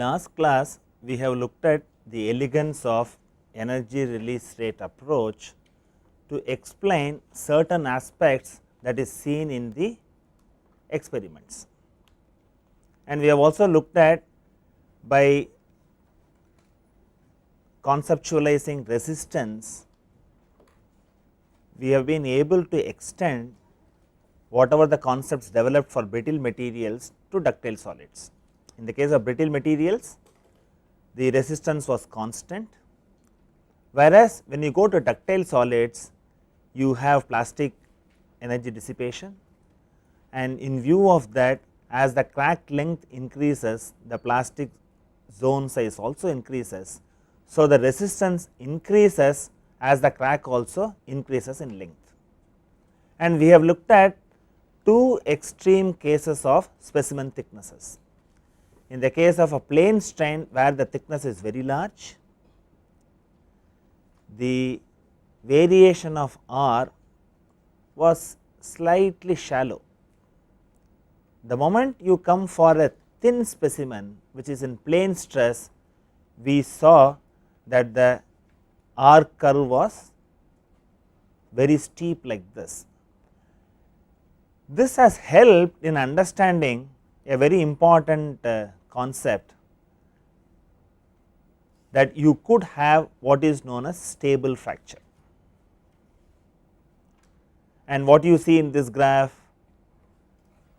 last class we have looked at the elegance of energy release rate approach to explain certain aspects that is seen in the experiments. And we have also looked at by conceptualizing resistance, we have been able to extend whatever the concepts developed for brittle materials to ductile solids. In the case of brittle materials, the resistance was constant, whereas when you go to ductile solids, you have plastic energy dissipation, and in view of that, as the crack length increases, the plastic zone size also increases. So, the resistance increases as the crack also increases in length, and we have looked at two extreme cases of specimen thicknesses. In the case of a plane strain where the thickness is very large, the variation of R was slightly shallow. The moment you come for a thin specimen which is in plane stress, we saw that the R curve was very steep like this. This has helped in understanding a very important concept, that you could have what is known as stable fracture. And what you see in this graph,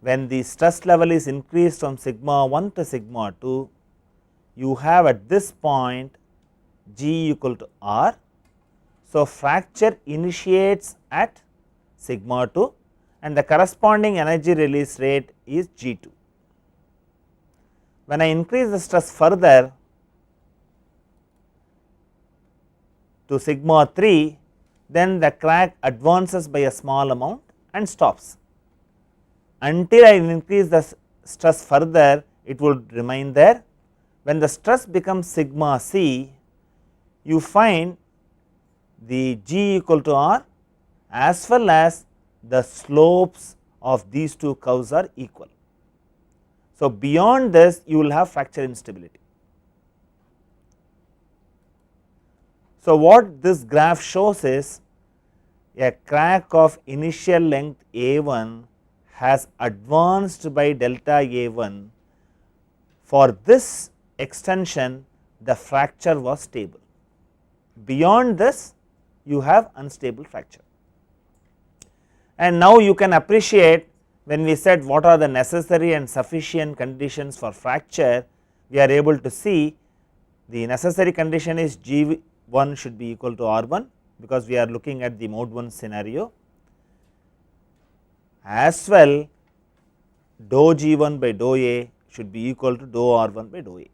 when the stress level is increased from sigma 1 to sigma 2, you have at this point G equal to R. So, fracture initiates at sigma 2 and the corresponding energy release rate is G2. When I increase the stress further to sigma 3, then the crack advances by a small amount and stops. Until I increase the stress further, it would remain there. When the stress becomes sigma c, you find the G equal to R as well as the slopes of these two curves are equal. So, beyond this you will have fracture instability. So, what this graph shows is a crack of initial length A1 has advanced by delta A1. For this extension, the fracture was stable. Beyond this, you have unstable fracture. And now you can appreciate, when we said what are the necessary and sufficient conditions for fracture, we are able to see the necessary condition is G1 should be equal to R1, because we are looking at the mode 1 scenario, as well dou G1 by dou A should be equal to dou R1 by dou A.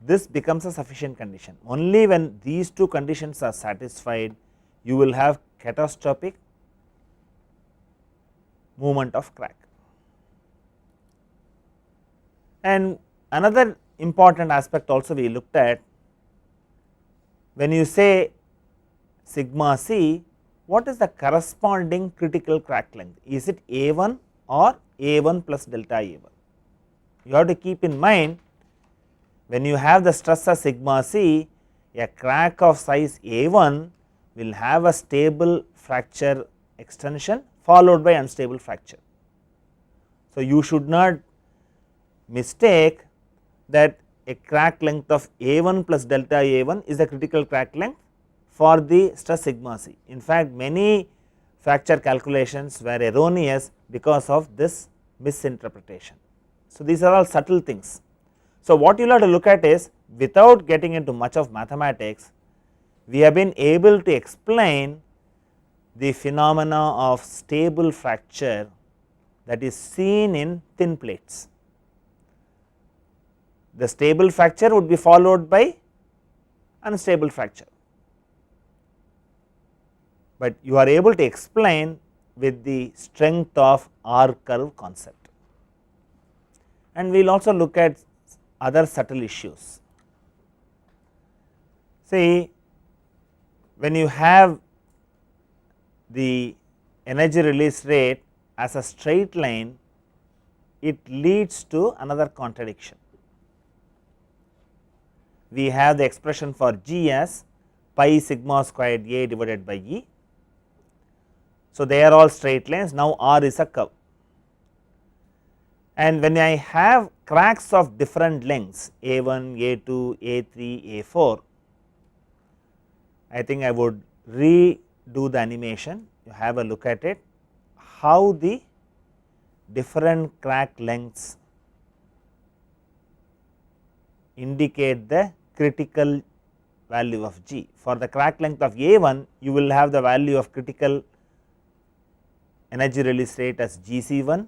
This becomes a sufficient condition. Only when these two conditions are satisfied, you will have catastrophic movement of crack. And another important aspect also we looked at, when you say sigma c, what is the corresponding critical crack length? Is it A1 or A1 plus delta A1? You have to keep in mind, when you have the stress of sigma c, a crack of size A1 will have a stable fracture extension followed by unstable fracture. So, you should not mistake that a crack length of A1 plus delta A1 is the critical crack length for the stress sigma c. In fact, many fracture calculations were erroneous because of this misinterpretation. So, these are all subtle things. So, what you will have to look at is, without getting into much of mathematics, we have been able to explain the phenomena of stable fracture that is seen in thin plates. The stable fracture would be followed by unstable fracture, but you are able to explain with the strength of R curve concept. And we will also look at other subtle issues. See, when you have the energy release rate as a straight line, it leads to another contradiction. we have the expression for G as pi sigma squared A divided by E. So, they are all straight lines. Now, R is a curve, and when I have cracks of different lengths A1, A2, A3, A4, I think I would redo the animation. You have a look at it, how the different crack lengths indicate the critical value of G. For the crack length of A1, you will have the value of critical energy release rate as GC1.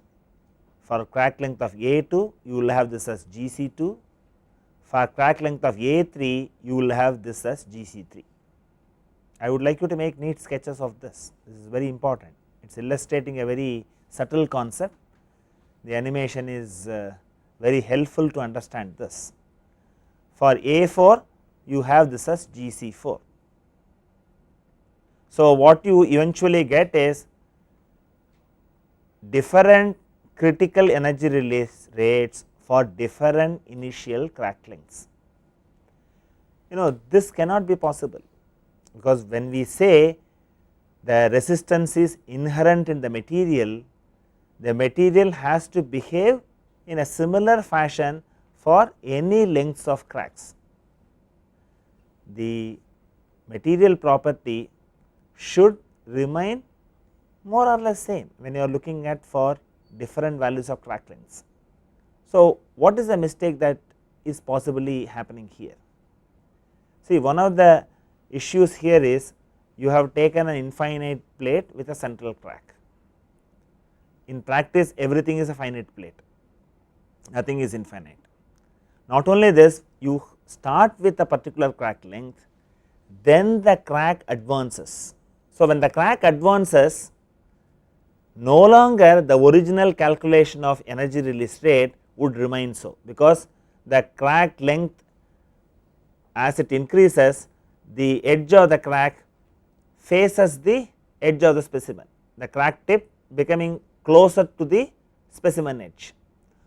For crack length of A2, you will have this as GC2. For crack length of A3, you will have this as GC3. I would like you to make neat sketches of this. This is very important. It is illustrating a very subtle concept. The animation is very helpful to understand this. For A4, you have this as GC4. So, what you eventually get is different critical energy release rates for different initial crack lengths. This cannot be possible, because when we say the resistance is inherent in the material has to behave in a similar fashion for any lengths of cracks. The material property should remain more or less same when you are looking at for different values of crack lengths. So, what is the mistake that is possibly happening here? See, one of the issues here is you have taken an infinite plate with a central crack. In practice, everything is a finite plate, nothing is infinite. Not only this, you start with a particular crack length, then the crack advances. So, when the crack advances, no longer the original calculation of energy release rate would remain so, because the crack length as it increases, the edge of the crack faces the edge of the specimen, the crack tip becoming closer to the specimen edge.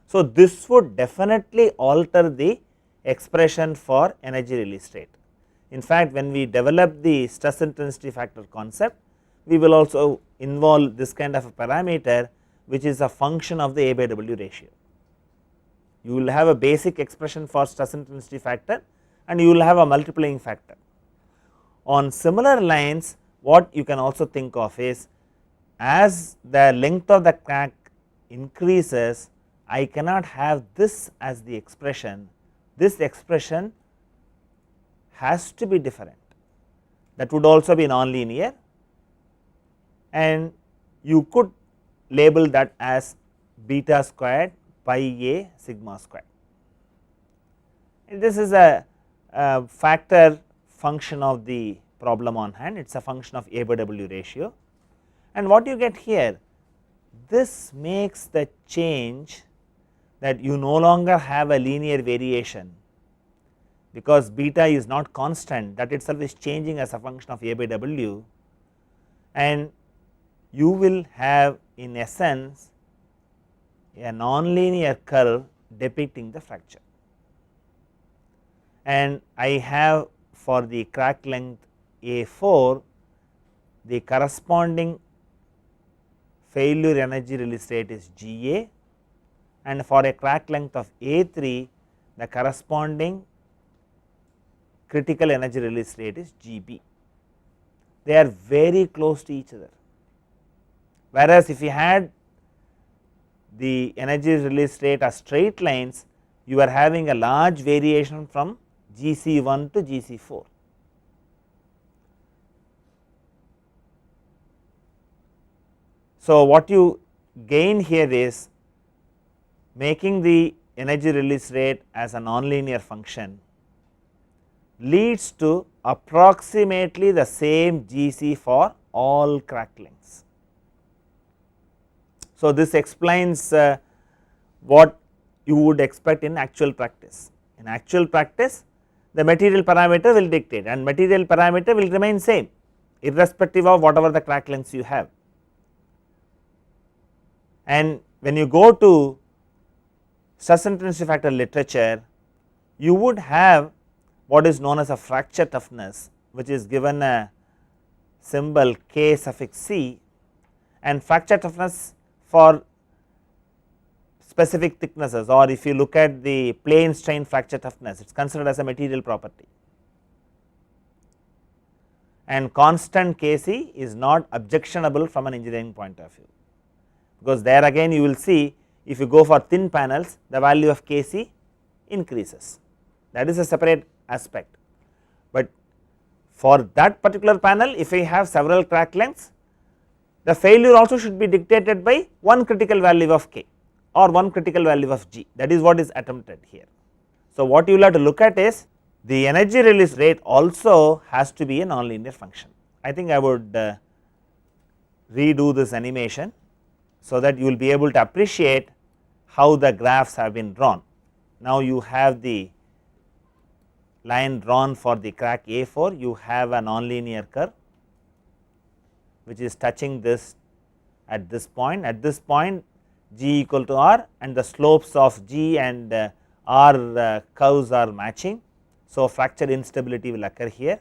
So, this would definitely alter the expression for energy release rate. In fact, when we develop the stress intensity factor concept, we will also involve this kind of a parameter, which is a function of the A by W ratio. You will have a basic expression for stress intensity factor and you will have a multiplying factor. On similar lines, what you can also think of is, as the length of the crack increases, I cannot have this as the expression. This expression has to be different. That would also be nonlinear, and you could label that as beta squared pi a sigma squared. And this is a factor function of the problem on hand, it is a function of A by W ratio. And what you get here, this makes the change that you no longer have a linear variation, because beta is not constant, that itself is changing as a function of A by W, and you will have in essence a nonlinear curve depicting the fracture. And I have for the crack length A4 the corresponding failure energy release rate is Ga, and for a crack length of A3 the corresponding critical energy release rate is Gb. They are very close to each other, whereas if you had the energy release rate as straight lines, you are having a large variation from Gc1 to Gc4. So, what you gain here is making the energy release rate as a nonlinear function leads to approximately the same Gc for all crack lengths. So, this explains what you would expect in actual practice. In actual practice, the material parameter will dictate, and material parameter will remain same irrespective of whatever the crack lengths you have. And when you go to stress intensity factor literature, you would have what is known as a fracture toughness, which is given a symbol K suffix C, and fracture toughness for specific thicknesses, or if you look at the plane strain fracture toughness, it is considered as a material property, and constant Kc is not objectionable from an engineering point of view, because there again you will see if you go for thin panels the value of Kc increases, that is a separate aspect. But for that particular panel, if we have several crack lengths, the failure also should be dictated by one critical value of K or one critical value of G, that is what is attempted here. So, what you will have to look at is the energy release rate also has to be a nonlinear function. I think I would redo this animation, so that you will be able to appreciate how the graphs have been drawn. Now, you have the line drawn for the crack A4, you have a nonlinear curve which is touching this at this point G equal to R, and the slopes of G and R curves are matching. So, fracture instability will occur here,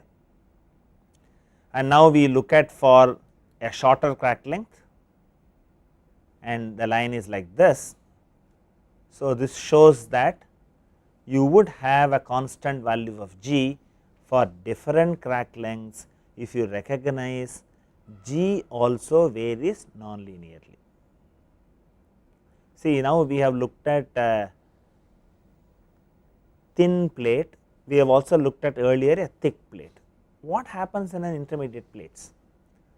and now we look at for a shorter crack length, and the line is like this. So, this shows that you would have a constant value of G for different crack lengths if you recognize G also varies non-linearly. See, now we have looked at a thin plate, we have also looked at earlier a thick plate. What happens in an intermediate plates?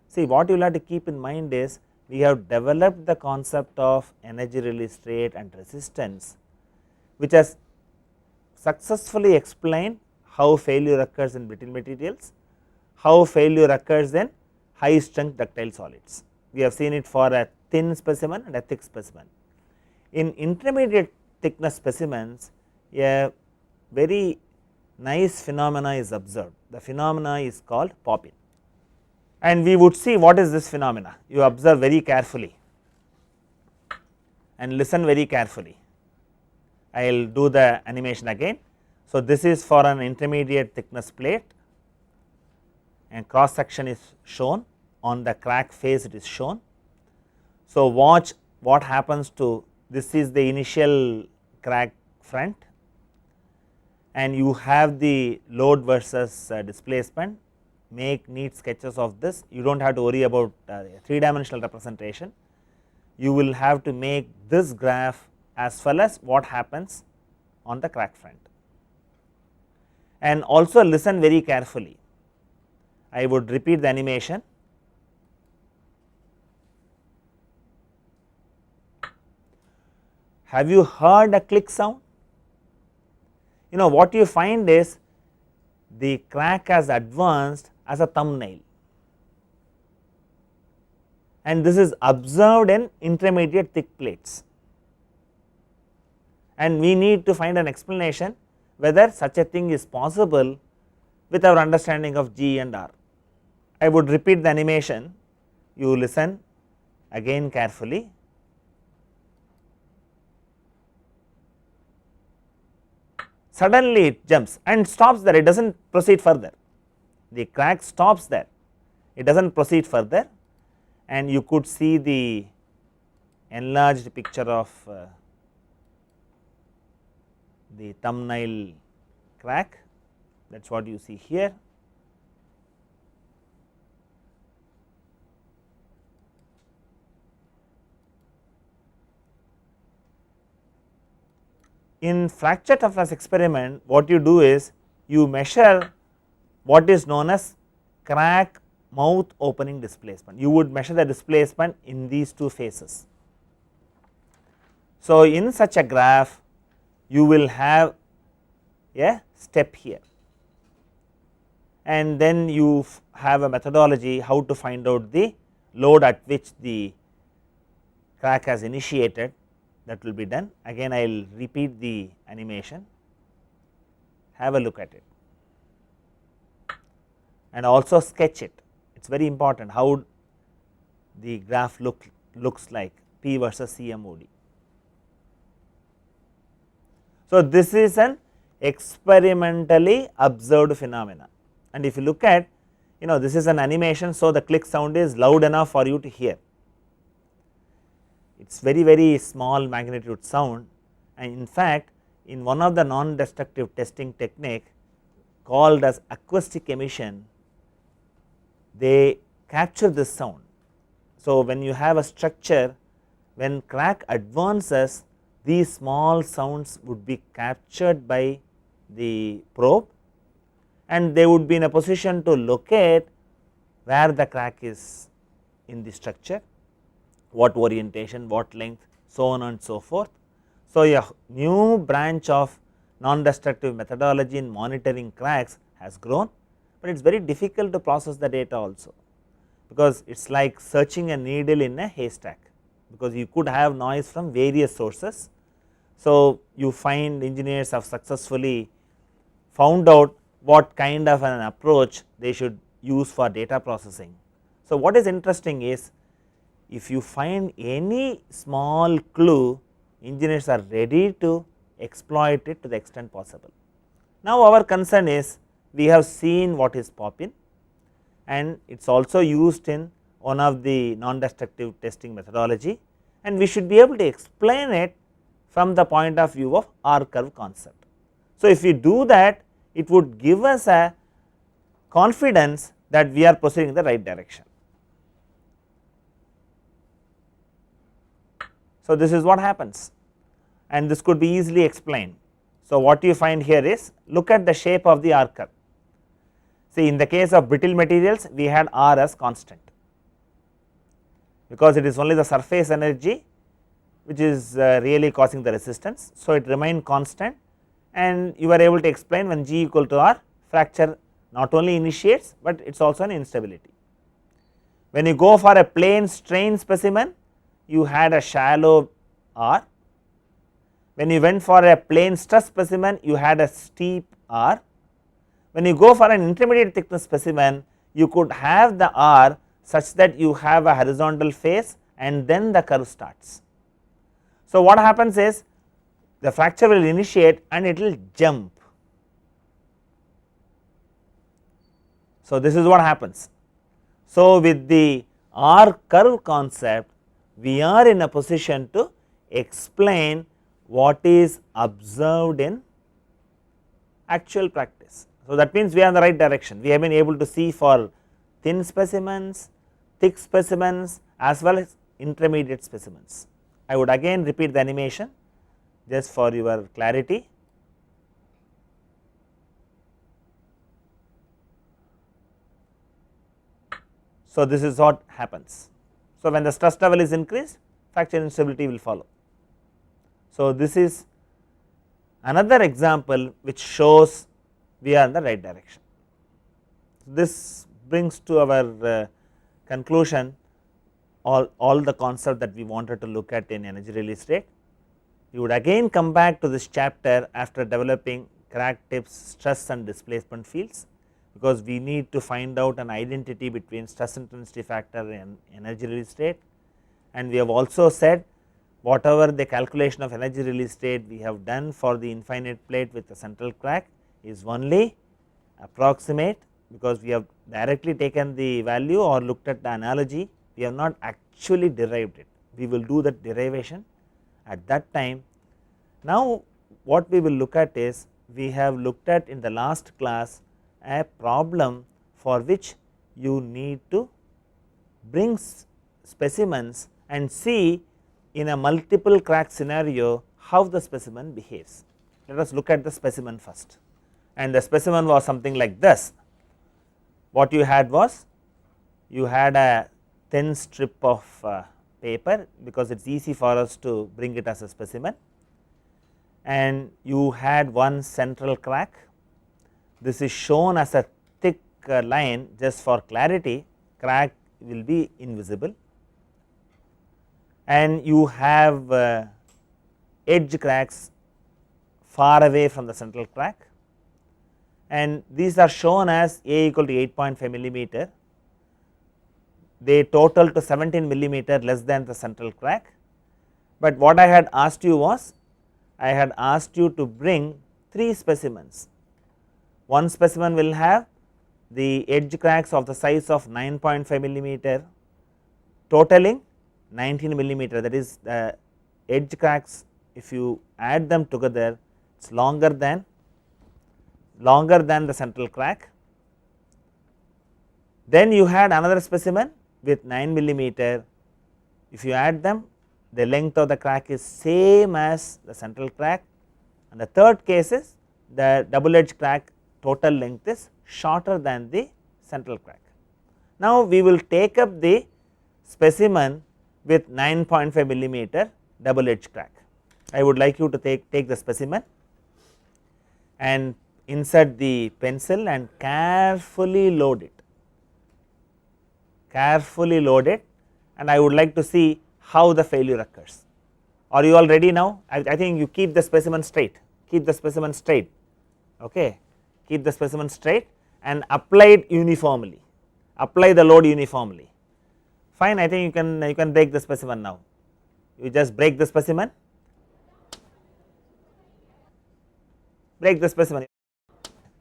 See, what you will have to keep in mind is we have developed the concept of energy release rate and resistance, which has successfully explained how failure occurs in brittle materials, how failure occurs in high strength ductile solids. We have seen it for a thin specimen and a thick specimen. In intermediate thickness specimens, a very nice phenomena is observed. The phenomena is called pop-in, and we would see what is this phenomena. You observe very carefully and listen very carefully. I will do the animation again. So, this is for an intermediate thickness plate, and cross section is shown, on the crack face it is shown. So, watch what happens to this is the initial crack front, and you have the load versus displacement. Make neat sketches of this, you do not have to worry about 3-dimensional representation. You will have to make this graph as well as what happens on the crack front, and also listen very carefully. I would repeat the animation. Have you heard a click sound? You know what you find is the crack has advanced as a thumbnail, and this is observed in intermediate thick plates, and we need to find an explanation whether such a thing is possible with our understanding of G and R. I would repeat the animation, you listen again carefully. Suddenly it jumps and stops there, it does not proceed further. The crack stops there, it does not proceed further, and you could see the enlarged picture of the thumbnail crack, that is what you see here. In fracture toughness experiment, what you do is you measure what is known as crack mouth opening displacement. You would measure the displacement in these two phases. So, in such a graph you will have a step here, and then you have a methodology how to find out the load at which the crack has initiated. That will be done. Again I will repeat the animation, have a look at it, and also sketch it. It is very important how the graph looks like P versus CMOD. So, this is an experimentally observed phenomena. And if you look at, this is an animation, so the click sound is loud enough for you to hear. It is very small magnitude sound, and in fact in one of the non-destructive testing technique called as acoustic emission, they capture this sound. So, when you have a structure, when crack advances, these small sounds would be captured by the probe, and they would be in a position to locate where the crack is in the structure, what orientation, what length, so on and so forth. So, a new branch of non-destructive methodology in monitoring cracks has grown, but it is very difficult to process the data also, because it is like searching a needle in a haystack, because you could have noise from various sources. So, you find engineers have successfully found out what kind of an approach they should use for data processing. So, what is interesting is, if you find any small clue, engineers are ready to exploit it to the extent possible. Now, our concern is, we have seen what is pop-in, and it is also used in one of the non-destructive testing methodology, and we should be able to explain it from the point of view of R curve concept. So, if we do that, it would give us a confidence that we are proceeding in the right direction. So, this is what happens, and this could be easily explained. So, what you find here is, look at the shape of the R curve. See, in the case of brittle materials, we had R as constant, because it is only the surface energy which is really causing the resistance. So, it remained constant, and you are able to explain when G equal to R, fracture not only initiates, but it is also an instability. When you go for a plain strain specimen, you had a shallow R. When you went for a plain stress specimen, you had a steep R. When you go for an intermediate thickness specimen, you could have the R such that you have a horizontal face and then the curve starts. So, what happens is, the fracture will initiate and it will jump. So, this is what happens. So, with the R curve concept, we are in a position to explain what is observed in actual practice. So, that means we are in the right direction. We have been able to see for thin specimens, thick specimens, as well as intermediate specimens. I would again repeat the animation just for your clarity. So, this is what happens. So, when the stress level is increased, fracture instability will follow. So, this is another example which shows we are in the right direction. This brings to our conclusion all the concept that we wanted to look at in energy release rate. We would again come back to this chapter after developing crack tips, stress and displacement fields, because we need to find out an identity between stress intensity factor and energy release rate. And we have also said, whatever the calculation of energy release rate we have done for the infinite plate with the central crack is only approximate, because we have directly taken the value or looked at the analogy, we have not actually derived it. We will do that derivation at that time. Now, what we will look at is, we have looked at in the last class a problem for which you need to bring specimens and see in a multiple crack scenario how the specimen behaves. Let us look at the specimen first, and the specimen was something like this. What you had was, you had a thin strip of paper, because it is easy for us to bring it as a specimen, and you had one central crack. This is shown as a thick line just for clarity, crack will be invisible, and you have edge cracks far away from the central crack, and these are shown as A equal to 8.5 millimeter. They total to 17 millimeter less than the central crack, but what I had asked you was, I had asked you to bring 3 specimens. One specimen will have the edge cracks of the size of 9.5 millimeter, totaling 19 millimeter, that is the edge cracks, if you add them together it is longer than the central crack. Then you had another specimen with 9 millimeter, if you add them the length of the crack is same as the central crack, and the third case is the double edge crack total length is shorter than the central crack. Now we will take up the specimen with 9.5 millimeter double edge crack. I would like you to take the specimen and insert the pencil and carefully load it, and I would like to see how the failure occurs. Are you all ready now? I think you keep the specimen straight, okay, keep the specimen straight and apply it uniformly, apply the load uniformly. Fine, I think you can break the specimen now. You just break the specimen,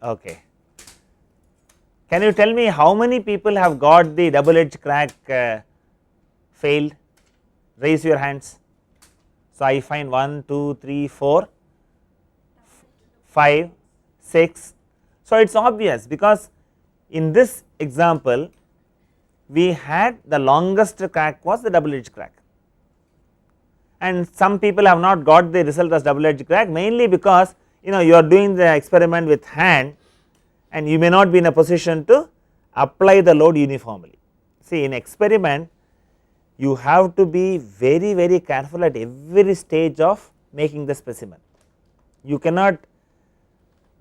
okay. Can you tell me how many people have got the double edge crack failed? Raise your hands. So I find 1, 2, 3, 4, 5, 6. So it is obvious, because in this example we had the longest crack was the double edge crack, and some people have not got the result as double edge crack, mainly because you are doing the experiment with hand and you may not be in a position to apply the load uniformly. See, in experiment you have to be very careful at every stage of making the specimen. You cannot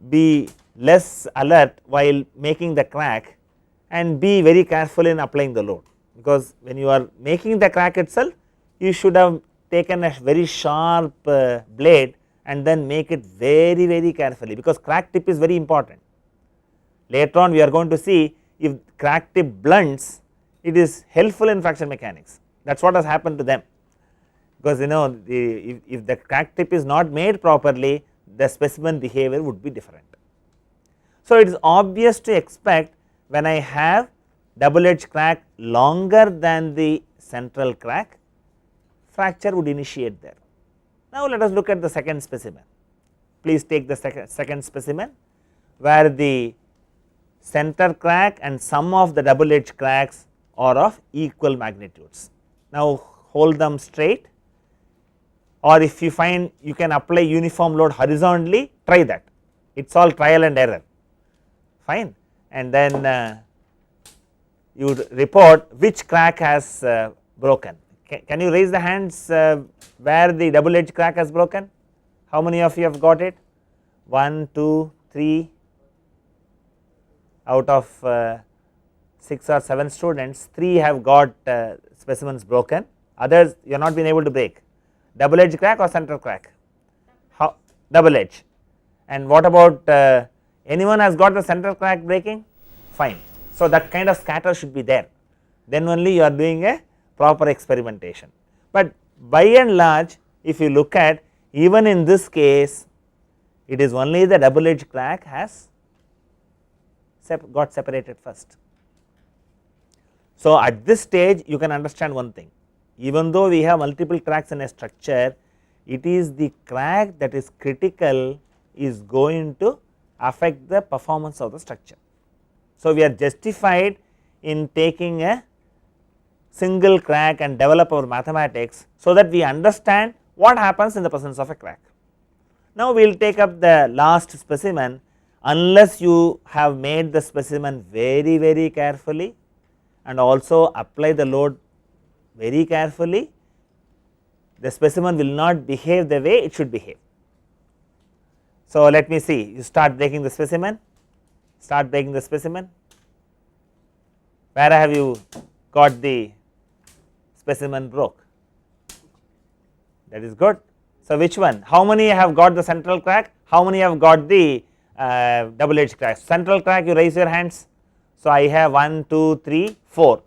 be less alert while making the crack and be very careful in applying the load, because when you are making the crack itself you should have taken a very sharp blade and then make it very carefully, because crack tip is very important. Later on we are going to see if crack tip blunts, it is helpful in fracture mechanics. That is what has happened to them, because if the crack tip is not made properly the specimen behavior would be different. So it is obvious to expect when I have double edge crack longer than the central crack, fracture would initiate there. Now let us look at the second specimen. Please take the second specimen where the center crack and some of the double edge cracks are of equal magnitudes. Now hold them straight, or if you find you can apply uniform load horizontally, try that. It is all trial and error, fine, and then you report which crack has broken. Can you raise the hands where the double edge crack has broken? How many of you have got it? 1, 2, 3 out of 6 or 7 students, 3 have got specimens broken, others you have not been able to break. Double edge crack or center crack? How? Double edge. And what about anyone has got the center crack breaking? Fine. So that kind of scatter should be there, then only you are doing a proper experimentation. But by and large if you look at, even in this case it is only the double edge crack has got separated first. So at this stage you can understand one thing, even though we have multiple cracks in a structure, it is the crack that is critical is going to affect the performance of the structure. So we are justified in taking a single crack and develop our mathematics so that we understand what happens in the presence of a crack. Now we will take up the last specimen. Unless you have made the specimen very carefully and also apply the load very carefully, the specimen will not behave the way it should behave. So let me see, you start breaking the specimen, where have you got the specimen broke? That is good. So which one? How many have got the central crack? How many have got the double edge crack? Central crack, you raise your hands. So I have 1, 2, 3, 4.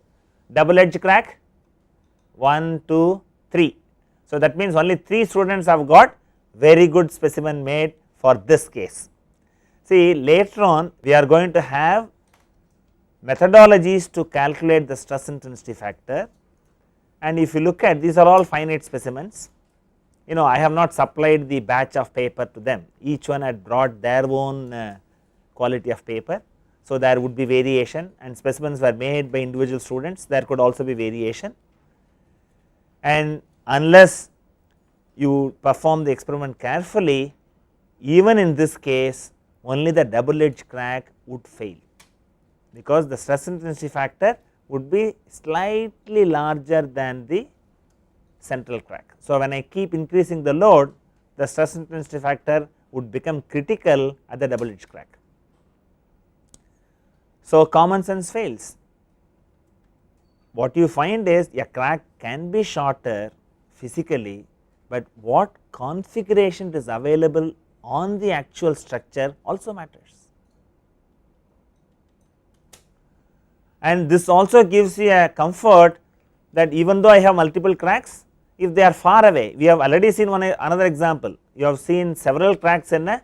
Double edge crack 1, 2, 3. So that means only 3 students have got very good specimen made for this case. See, later on we are going to have methodologies to calculate the stress intensity factor, and if you look at, these are all finite specimens. I have not supplied the batch of paper to them, each one had brought their own quality of paper. So, there would be variation, and specimens were made by individual students, there could also be variation, and unless you perform the experiment carefully, even in this case only the double edge crack would fail, because the stress intensity factor would be slightly larger than the central crack. So, when I keep increasing the load, the stress intensity factor would become critical at the double edge crack. So, common sense fails. What you find is a crack can be shorter physically, but what configuration is available on the actual structure also matters. And this also gives you a comfort that even though I have multiple cracks, if they are far away, we have already seen another example, you have seen several cracks in a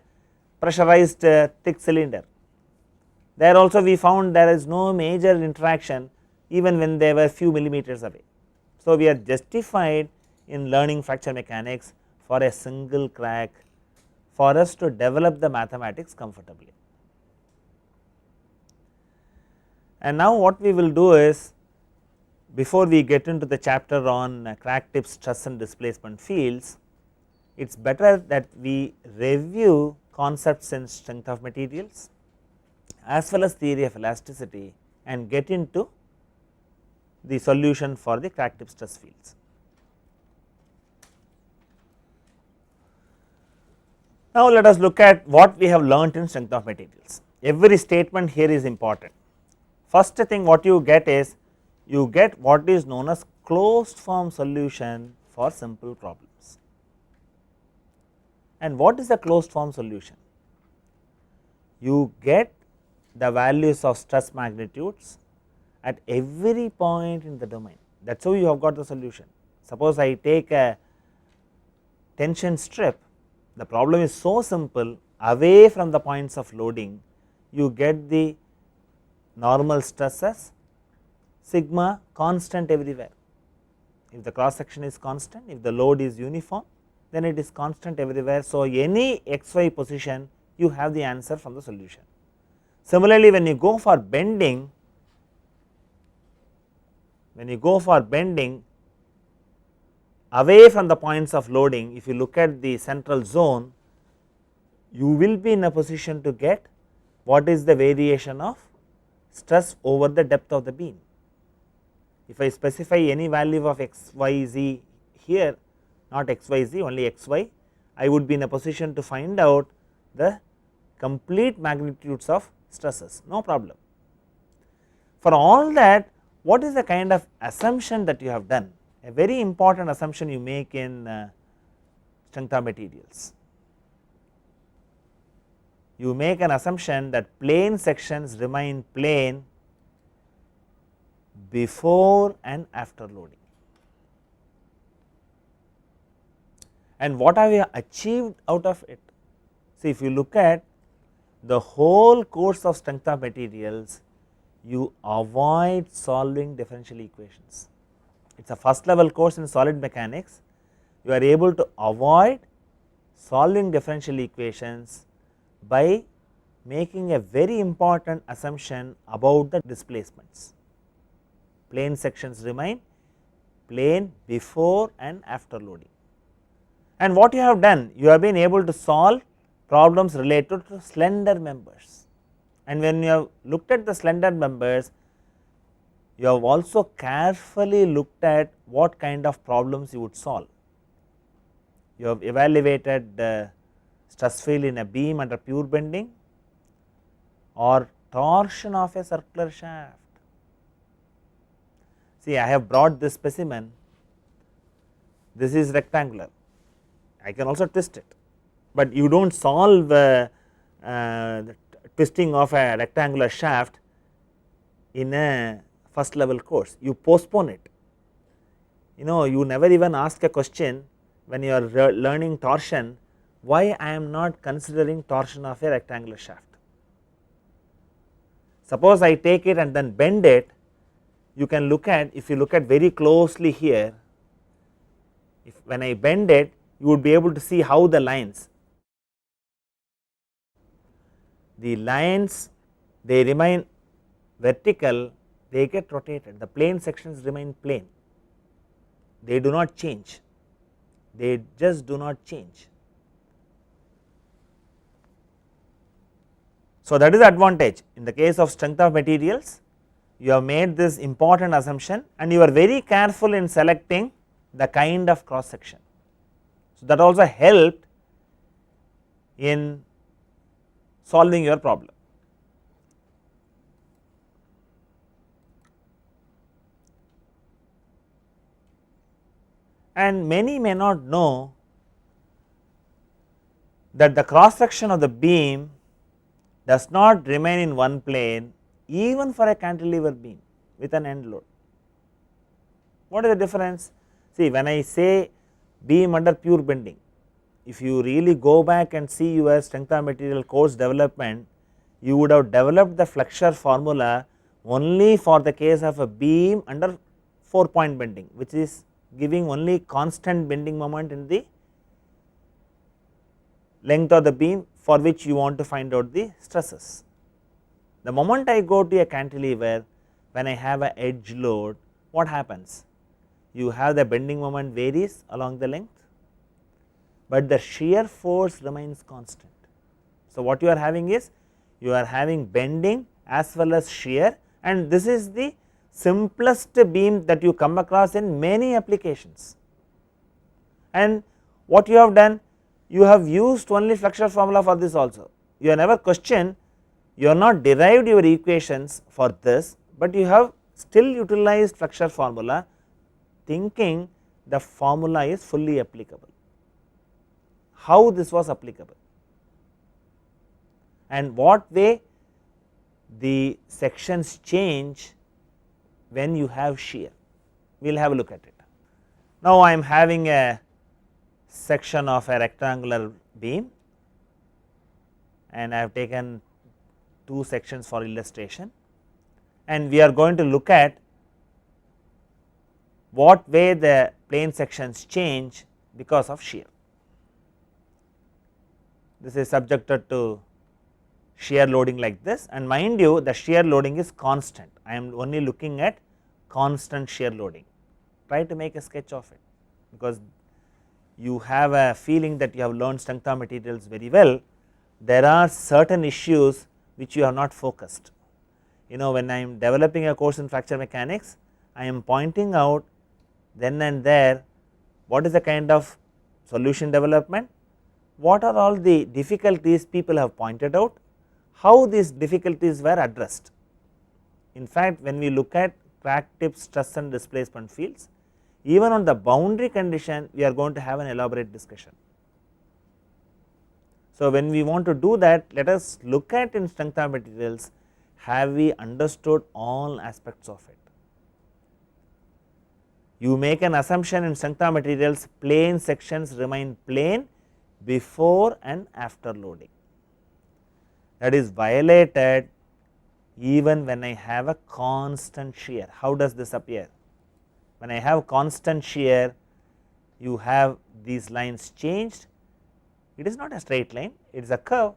pressurized thick cylinder. There also we found there is no major interaction even when they were few millimeters away. So, we are justified in learning fracture mechanics for a single crack for us to develop the mathematics comfortably. And now what we will do is, before we get into the chapter on crack tip stress and displacement fields, it is better that we review concepts in strength of materials as well as theory of elasticity and get into the solution for the crack tip stress fields. Now, let us look at what we have learnt in strength of materials. Every statement here is important. First thing what you get is, you get what is known as closed form solution for simple problems. And what is a closed form solution? You get the values of stress magnitudes at every point in the domain, that is how you have got the solution. Suppose I take a tension strip, the problem is so simple, away from the points of loading you get the normal stresses sigma constant everywhere. If the cross section is constant, if the load is uniform, then it is constant everywhere. So, any xy position you have the answer from the solution. Similarly, when you go for bending, away from the points of loading, if you look at the central zone, you will be in a position to get what is the variation of stress over the depth of the beam. If I specify any value of x, y, z here, not x, y, z, only x, y, I would be in a position to find out the complete magnitudes of stresses, no problem. For all that, what is the kind of assumption that you have done? A very important assumption you make in strength of materials. You make an assumption that plane sections remain plane before and after loading. And what have we achieved out of it? See, if you look at the whole course of strength of materials, you avoid solving differential equations. It is a first level course in solid mechanics, you are able to avoid solving differential equations by making a very important assumption about the displacements. Plane sections remain plane before and after loading. And what you have done, you have been able to solve problems related to slender members, and when you have looked at the slender members, you have also carefully looked at what kind of problems you would solve. You have evaluated the stress field in a beam under pure bending or torsion of a circular shaft. See, I have brought this specimen, this is rectangular, I can also twist it, but you do not solve the twisting of a rectangular shaft in a first level course, you postpone it. You never even ask a question when you are learning torsion, why I am not considering torsion of a rectangular shaft. Suppose I take it and then bend it, you can look at, if you look at very closely here, if when I bend it, you would be able to see how the lines they remain vertical, they get rotated, the plane sections remain plane, they do not change, they just do not change. So, that is the advantage in the case of strength of materials. You have made this important assumption and you are very careful in selecting the kind of cross section. So, that also helped in solving your problem. And many may not know that the cross section of the beam does not remain in one plane even for a cantilever beam with an end load. What is the difference? See, when I say beam under pure bending, if you really go back and see your strength of material course development, you would have developed the flexure formula only for the case of a beam under 4-point bending, which is giving only constant bending moment in the length of the beam for which you want to find out the stresses. The moment I go to a cantilever, when I have a edge load, what happens? You have the bending moment varies along the length, but the shear force remains constant. So, what you are having is, you are having bending as well as shear, and this is the simplest beam that you come across in many applications. And what you have done, you have used only flexure formula for this also. You have never questioned, you have not derived your equations for this, but you have still utilized flexure formula thinking the formula is fully applicable. How this was applicable and what way the sections change when you have shear, we will have a look at it. Now, I am having a section of a rectangular beam and I have taken 2 sections for illustration, and we are going to look at what way the plane sections change because of shear. This is subjected to shear loading like this, and mind you, the shear loading is constant. I am only looking at constant shear loading. Try to make a sketch of it, because you have a feeling that you have learned strength of materials very well. There are certain issues which you have not focused. You know, when I am developing a course in fracture mechanics, I am pointing out then and there what is the kind of solution development, what are all the difficulties people have pointed out, how these difficulties were addressed. In fact, when we look at crack tip stress and displacement fields, even on the boundary condition we are going to have an elaborate discussion. So, when we want to do that, let us look at in strength of materials, have we understood all aspects of it. You make an assumption in strength of materials, plane sections remain plane before and after loading. That is violated even when I have a constant shear. How does this appear? When I have constant shear, you have these lines changed. It is not a straight line, it is a curve.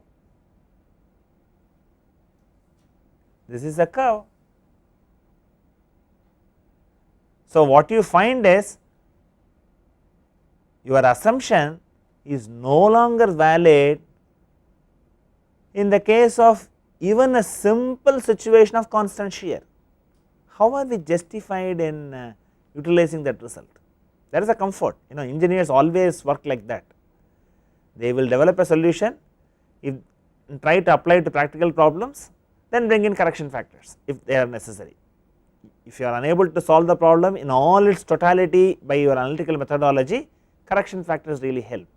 This is a curve. So, what you find is your assumption is no longer valid in the case of even a simple situation of constant shear. How are we justified in utilizing that result? That is a comfort, you know, engineers always work like that. They will develop a solution, if try to apply it to practical problems, then bring in correction factors if they are necessary. If you are unable to solve the problem in all its totality by your analytical methodology, correction factors really help.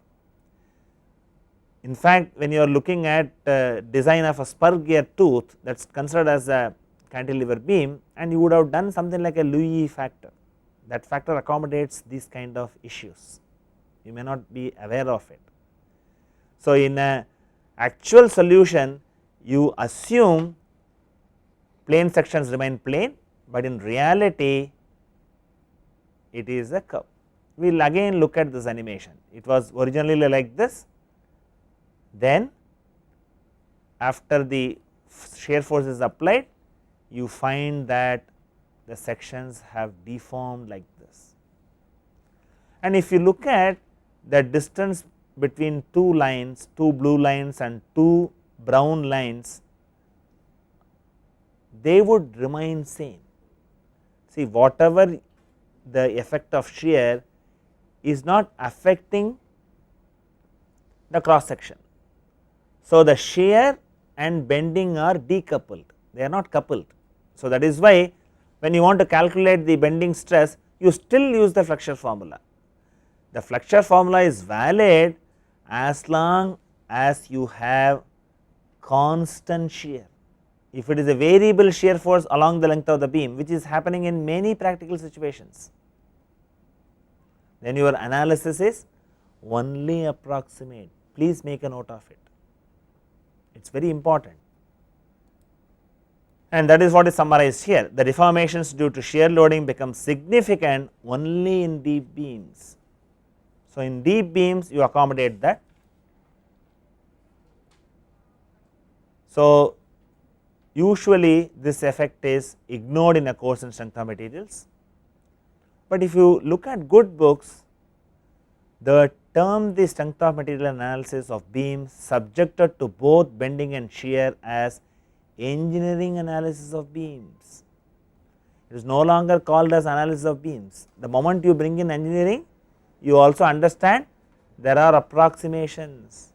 In fact, when you are looking at design of a spur gear tooth that is considered as a cantilever beam, and you would have done something like a Louis factor, that factor accommodates these kind of issues, you may not be aware of it. So, in a actual solution you assume plane sections remain plane, but in reality it is a curve. We will again look at this animation. It was originally like this, then after the shear force is applied, you find that the sections have deformed like this. And if you look at the distance between two lines, two blue lines and two brown lines, they would remain same. See, whatever the effect of shear is not affecting the cross section. So, the shear and bending are decoupled, they are not coupled. So, that is why when you want to calculate the bending stress, you still use the flexure formula. The flexure formula is valid as long as you have constant shear. If it is a variable shear force along the length of the beam, which is happening in many practical situations, then your analysis is only approximate. Please make a note of it, it is very important. And that is what is summarized here. The deformations due to shear loading become significant only in deep beams. So, in deep beams you accommodate that. So, usually this effect is ignored in a course in strength of materials, but if you look at good books, the term the strength of material analysis of beams subjected to both bending and shear as engineering analysis of beams. It is no longer called as analysis of beams. The moment you bring in engineering, you also understand there are approximations.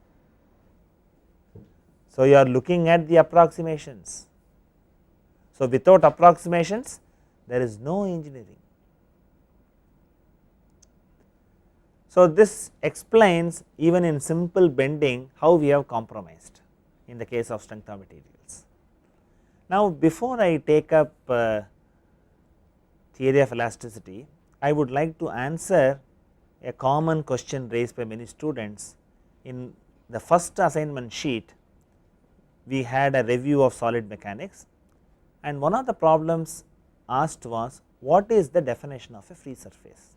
So, you are looking at the approximations. So, without approximations there is no engineering. So, this explains even in simple bending how we have compromised in the case of strength of materials. Now, before I take up theory of elasticity, I would like to answer a common question raised by many students. In the first assignment sheet, we had a review of solid mechanics, and one of the problems asked was, what is the definition of a free surface?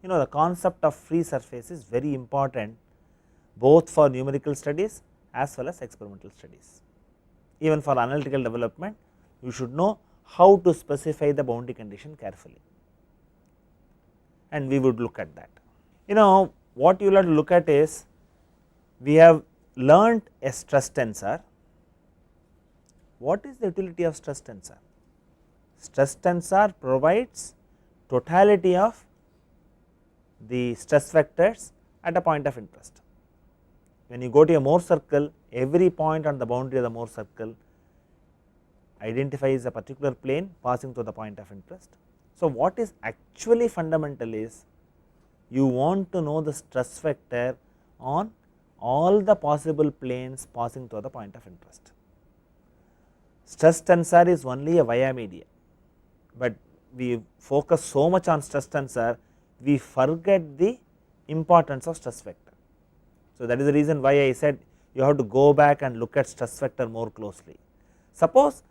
You know, the concept of free surface is very important both for numerical studies as well as experimental studies. Even for analytical development, you should know how to specify the boundary condition carefully, and we would look at that. You know, what you will have to look at is, we have learnt a stress tensor. What is the utility of stress tensor? Stress tensor provides totality of the stress vectors at a point of interest. When you go to a Mohr circle, every point on the boundary of the Mohr circle identifies a particular plane passing through the point of interest. So, what is actually fundamental is, you want to know the stress vector on all the possible planes passing through the point of interest. Stress tensor is only a via media, but we focus so much on stress tensor, we forget the importance of stress vector. So, that is the reason why I said you have to go back and look at stress vector more closely. Suppose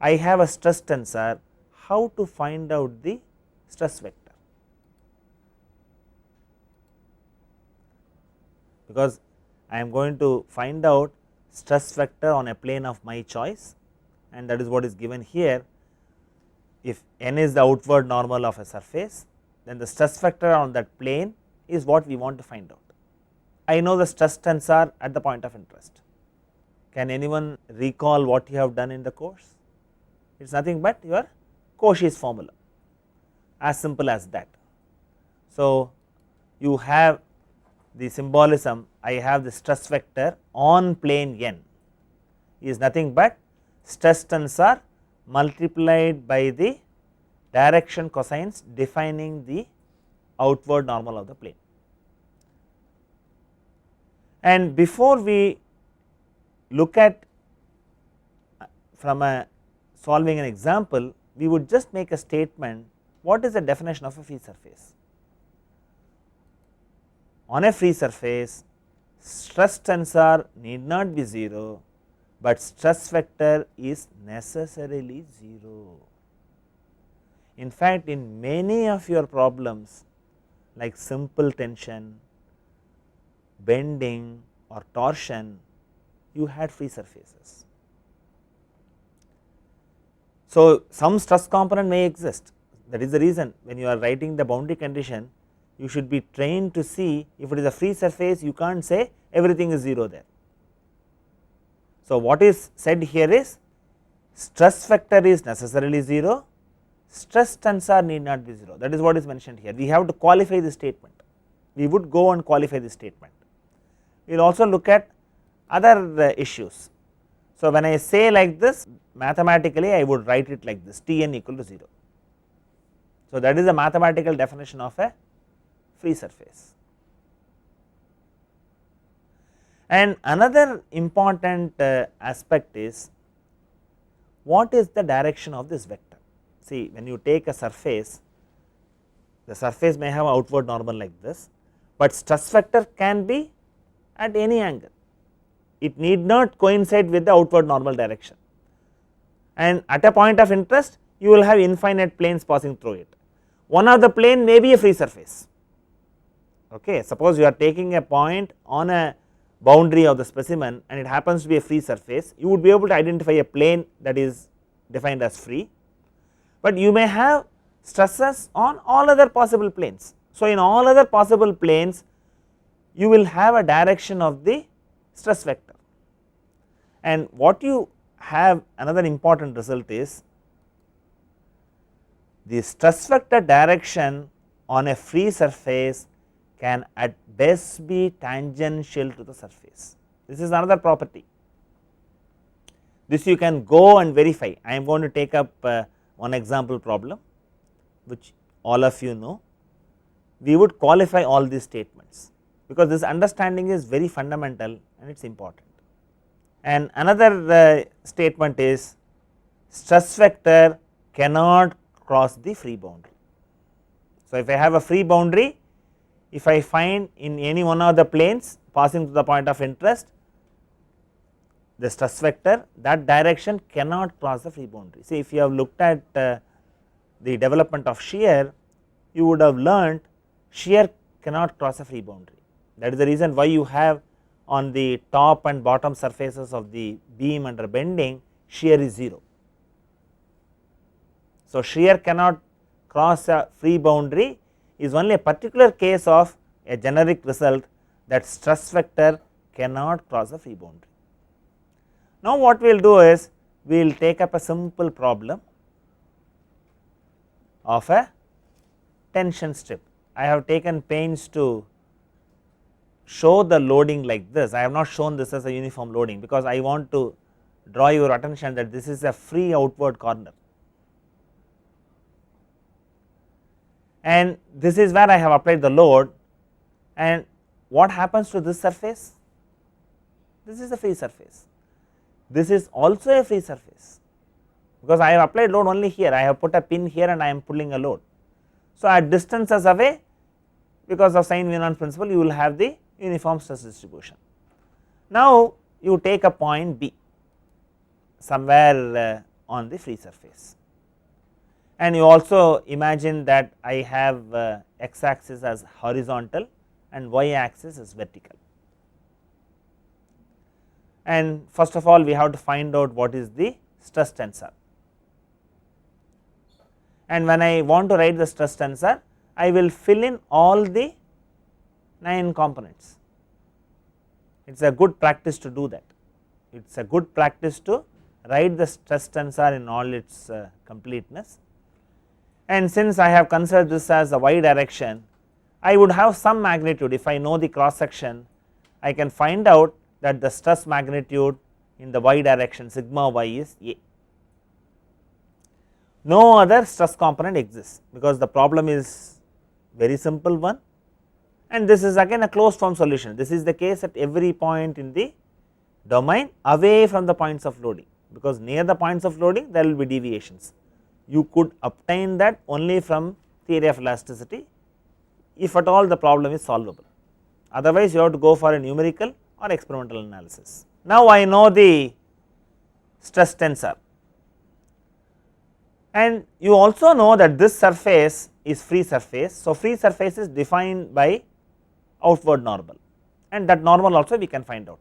I have a stress tensor, how to find out the stress vector? Because I am going to find out stress vector on a plane of my choice, and that is what is given here. If n is the outward normal of a surface, then the stress vector on that plane is what we want to find out. I know the stress tensor at the point of interest. Can anyone recall what you have done in the course? It is nothing but your Cauchy's formula, as simple as that. So, you have the symbolism, I have the stress vector on plane n is nothing but stress tensor multiplied by the direction cosines defining the outward normal of the plane. And before we look at from a solving an example, we would just make a statement, what is the definition of a free surface? On a free surface, stress tensor need not be 0, but stress vector is necessarily 0. In fact, in many of your problems like simple tension, bending or torsion, you had free surfaces. So, some stress component may exist, that is the reason when you are writing the boundary condition, you should be trained to see if it is a free surface, you can't say everything is 0 there. So, what is said here is stress vector is necessarily 0, stress tensor need not be 0, that is what is mentioned here. We have to qualify the statement, we would go and qualify the statement. We will also look at other issues. So, when I say like this, mathematically I would write it like this, Tn equal to 0. So, that is a mathematical definition of a free surface. And another important aspect is what is the direction of this vector. See, when you take a surface, the surface may have outward normal like this, but stress vector can be at any angle, it need not coincide with the outward normal direction, and at a point of interest you will have infinite planes passing through it. One of the plane may be a free surface. Okay, suppose you are taking a point on a boundary of the specimen and it happens to be a free surface, you would be able to identify a plane that is defined as free, but you may have stresses on all other possible planes. So, in all other possible planes you will have a direction of the stress vector, and what you have another important result is the stress vector direction on a free surface can at best be tangential to the surface. This is another property, this you can go and verify. I am going to take up one example problem which all of you know. We would qualify all these statements because this understanding is very fundamental and it is important. And another statement is stress vector cannot cross the free boundary. So, if I have a free boundary, if I find in any one of the planes passing to the point of interest the stress vector, that direction cannot cross the free boundary. See, if you have looked at the development of shear, you would have learned shear cannot cross a free boundary. That is the reason why you have on the top and bottom surfaces of the beam under bending shear is 0. So, shear cannot cross a free boundary is only a particular case of a generic result that stress vector cannot cross a free boundary. Now, what we will do is we will take up a simple problem of a tension strip. I have taken pains to show the loading like this. I have not shown this as a uniform loading because I want to draw your attention that this is a free outward corner, and this is where I have applied the load. And what happens to this surface? This is a free surface, this is also a free surface because I have applied load only here, I have put a pin here and I am pulling a load. So, at distances away, because of sine Venon's principle, you will have the uniform stress distribution. Now, you take a point B somewhere on the free surface, and you also imagine that I have x axis as horizontal and y axis as vertical. And first of all, we have to find out what is the stress tensor, and when I want to write the stress tensor, I will fill in all the 9 components. It is a good practice to do that, it is a good practice to write the stress tensor in all its completeness. And since I have considered this as a y direction, I would have some magnitude. If I know the cross section, I can find out that the stress magnitude in the y direction sigma y is A. No other stress component exists because the problem is very simple one, and this is again a closed form solution. This is the case at every point in the domain away from the points of loading, because near the points of loading there will be deviations. You could obtain that only from theory of elasticity if at all the problem is solvable. otherwise you have to go for a numerical or experimental analysis. Now, I know the stress tensor, and you also know that this surface is free surface. So, free surface is defined by outward normal, and that normal also we can find out,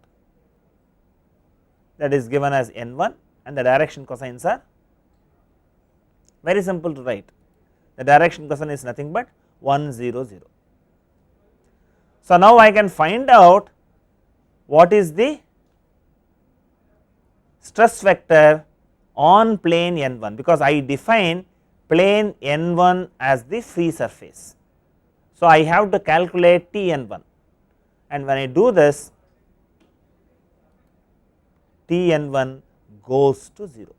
that is given as n1, and the direction cosines are very simple to write. The direction cosine is nothing but 1 0 0. So, now I can find out what is the stress vector on plane n1, because I define plane n1 as the free surface. So, I have to calculate T n1, and when I do this, T n1 goes to 0.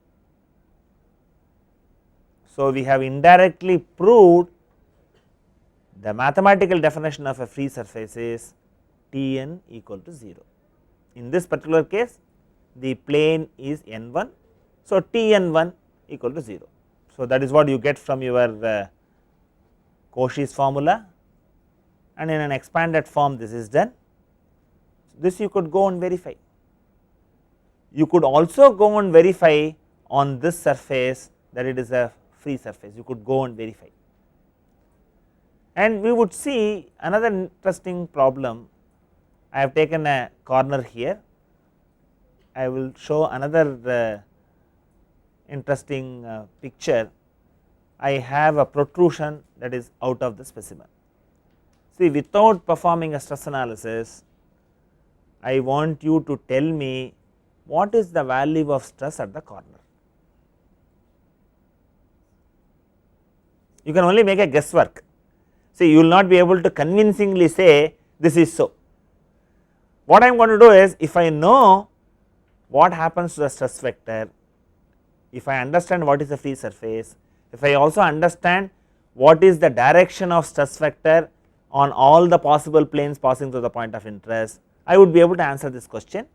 So, we have indirectly proved the mathematical definition of a free surface is T n equal to 0. In this particular case, the plane is n1. So, T n1 equal to 0. So, that is what you get from your Cauchy's formula, and in an expanded form this is done. This you could go and verify. You could also go and verify on this surface that it is a free surface, you could go and verify. And we would see another interesting problem. I have taken a corner here, I will show another interesting picture. I have a protrusion that is out of the specimen. See, without performing a stress analysis, I want you to tell me what is the value of stress at the corner. You can only make a guesswork. See, you will not be able to convincingly say this is so. What I am going to do is, if I know what happens to the stress vector, if I understand what is the free surface, if I also understand what is the direction of stress vector on all the possible planes passing through the point of interest, I would be able to answer this question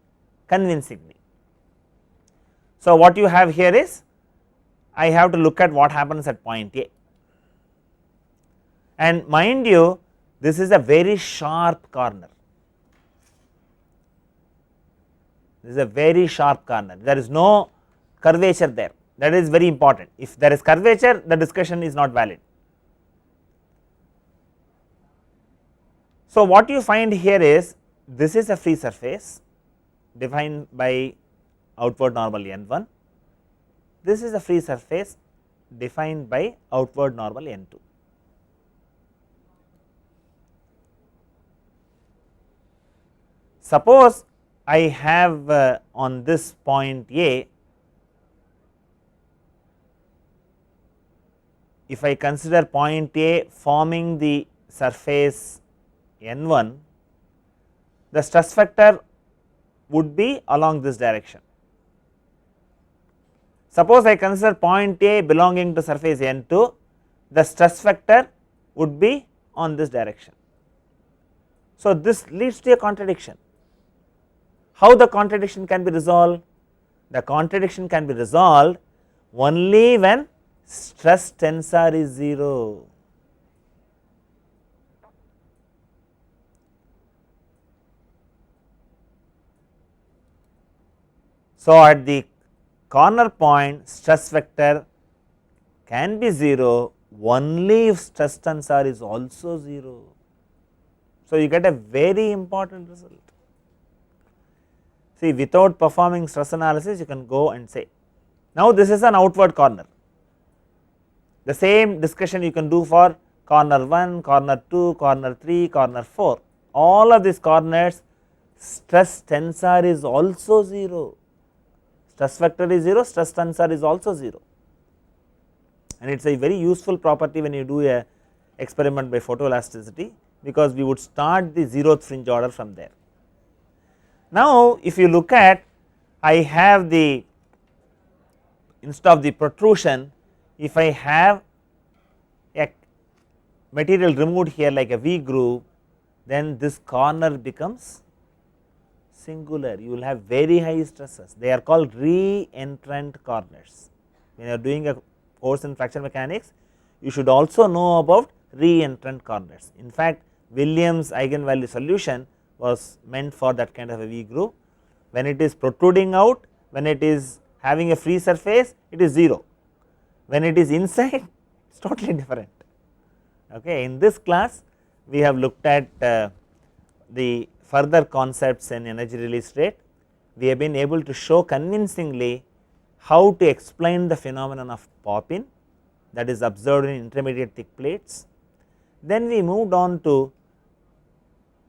convincingly. So, what you have here is, I have to look at what happens at point A, and mind you, this is a very sharp corner. This is a very sharp corner, there is no curvature there, that is very important. If there is curvature, the discussion is not valid. So, what you find here is, this is a free surface defined by outward normal n1, this is a free surface defined by outward normal n2. Suppose I have on this point A, if I consider point A forming the surface n1, the stress vector would be along this direction. Suppose I consider point A belonging to surface n2, the stress vector would be on this direction. So, this leads to a contradiction. How the contradiction can be resolved? The contradiction can be resolved only when stress tensor is 0. So, at the corner point, stress vector can be 0 only if stress tensor is also 0. So, you get a very important result. See, without performing stress analysis, you can go and say, now this is an outward corner. The same discussion you can do for corner 1, corner 2, corner 3, corner 4. All of these corners, stress tensor is also 0. Stress vector is 0, stress tensor is also 0. And it is a very useful property when you do a experiment by photoelasticity, because we would start the 0th fringe order from there. Now, if you look at, I have the, instead of the protrusion, if I have a material removed here like a V groove, then this corner becomes singular, you will have very high stresses, they are called re-entrant corners. When you are doing a course in fracture mechanics, you should also know about re-entrant corners. In fact, Williams eigenvalue solution was meant for that kind of a V groove. When it is protruding out, when it is having a free surface, it is 0. When it is inside, it is totally different. Okay. In this class, we have looked at the further concepts in energy release rate. We have been able to show convincingly how to explain the phenomenon of pop-in, that is observed in intermediate thick plates. Then we moved on to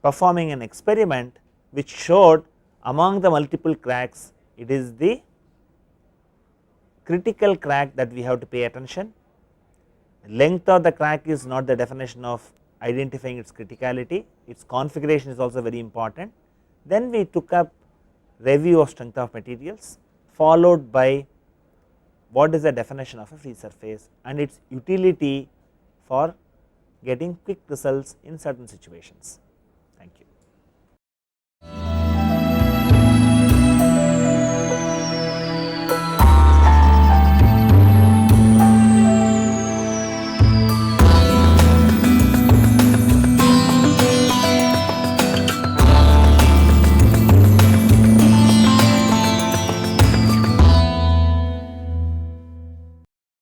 performing an experiment which showed among the multiple cracks, it is the critical crack that we have to pay attention. Length of the crack is not the definition of identifying its criticality, its configuration is also very important. Then we took up review of strength of materials, followed by what is the definition of a free surface and its utility for getting quick results in certain situations.